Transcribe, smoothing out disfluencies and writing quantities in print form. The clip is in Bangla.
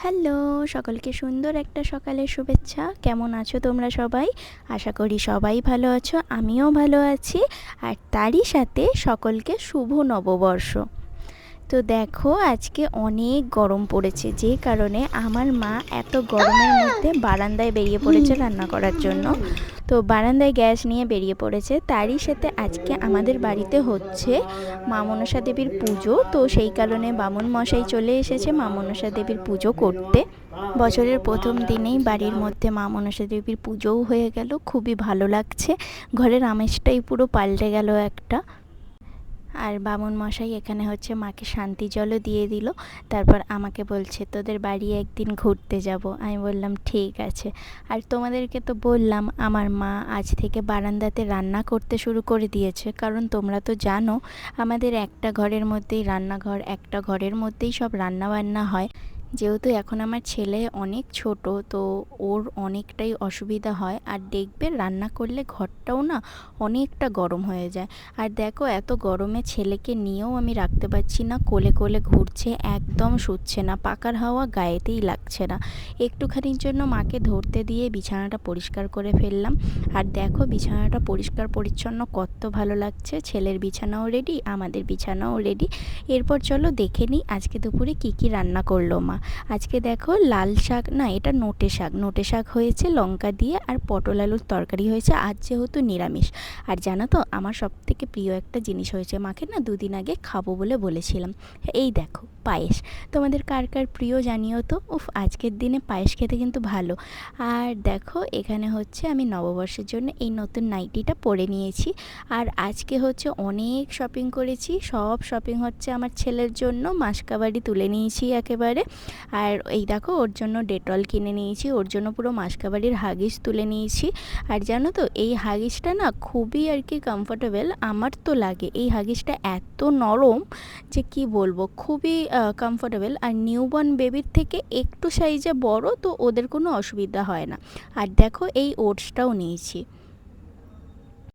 হ্যালো, সকলকে সুন্দর একটা সকালের শুভেচ্ছা। কেমন আছো তোমরা সবাই? আশা করি সবাই ভালো আছো, আমিও ভালো আছি। আর তারই সাথে সকলকে শুভ নববর্ষ। তো দেখো, আজকে অনেক গরম পড়েছে, যে কারণে আমার মা এত গরমের মধ্যে বারান্দায় বেরিয়ে পড়েছে রান্না করার জন্য। তো বারান্দায় গ্যাস নিয়ে বেরিয়ে পড়েছে। তারই সাথে আজকে আমাদের বাড়িতে হচ্ছে মা মনসা দেবীর পুজো। তো সেই কারণে বামুন মশাই চলে এসেছে মা মনসা দেবীর পুজো করতে। বছরের প্রথম দিনেই বাড়ির মধ্যে মা মনসা দেবীর পুজোও হয়ে গেল, খুবই ভালো লাগছে। ঘরের আমেজটাই পুরো পাল্টে গেল একটা। আর বামুন মশাই এখানে হচ্ছে মাকে শান্তি জলও দিয়ে দিল। তারপর আমাকে বলছে তোদের বাড়ি একদিন ঘুরতে যাব। আমি বললাম ঠিক আছে। আর তোমাদেরকে তো বললাম আমার মা আজ থেকে বারান্দাতে রান্না করতে শুরু করে দিয়েছে, কারণ তোমরা তো জানো আমাদের একটা ঘরের মধ্যেই রান্নাঘর, একটা ঘরের মধ্যেই সব রান্না বান্না হয়। যেহেতু এখন আমার ছেলে অনেক ছোট, তো ওর অনেকটাই অসুবিধা হয়। আর দেখবে রান্না করলে ঘরটাও না অনেকটা গরম হয়ে যায়। আর দেখো, এত গরমে ছেলেকে নিয়েও আমি রাখতে পারছি না, কোলে কোলে ঘুরছে, একদম শুচ্ছে না, পাখার হাওয়া গায়েতেই লাগছে না। একটুখানির জন্য মাকে ধরতে দিয়ে বিছানাটা পরিষ্কার করে ফেললাম। আর দেখো বিছানাটা পরিষ্কার পরিচ্ছন্ন কত ভালো লাগছে। ছেলের বিছানাও রেডি, আমাদের বিছানাও রেডি। এরপর চলো দেখে নিই আজকে দুপুরে কী কী রান্না করলো মা। আজকে দেখো লাল শাক, না এটা নোটে শাক হয়েছে লঙ্কা দিয়ে, আর পটল আলুর তরকারি হয়েছে আজ যেহেতু নিরামিষ। আর জানো তো আমার সবথেকে প্রিয় একটা জিনিস হয়েছে, মাকে না দুদিন আগে খাবো বলে বলেছিলাম। এই দেখো পায়েস। তোমাদের কার কার প্রিয় জানিও তো। উফ, আজকের দিনে পায়েস খেতে কিন্তু ভালো। আর দেখো এখানে হচ্ছে আমি নববর্ষের জন্য এই নতুন নাইটিটা পরে নিয়েছি। আর আজকে হচ্ছে অনেক শপিং করেছি, সব শপিং হচ্ছে আমার ছেলের জন্য। মাসকাবাড়ি তুলে নিয়েছি একেবারে। আর এই দেখো ওর জন্য ডেটল কিনে নিয়েছি, ওর জন্য পুরো মাসকাবাড়ির হাগিস তুলে নিয়েছি। আর জানো তো এই হাগিসটা না খুবই আর কি কমফোর্টেবল, আমার তো লাগে। এই হাগিসটা এত নরম যে কি বলবো, খুবই কমফোর্টেবল। আর নিউবর্ন বেবির থেকে একটু সাইজে বড়, তো ওদের কোনো অসুবিধা হয় না। আর দেখো এই ওটসটাও নিয়েছি।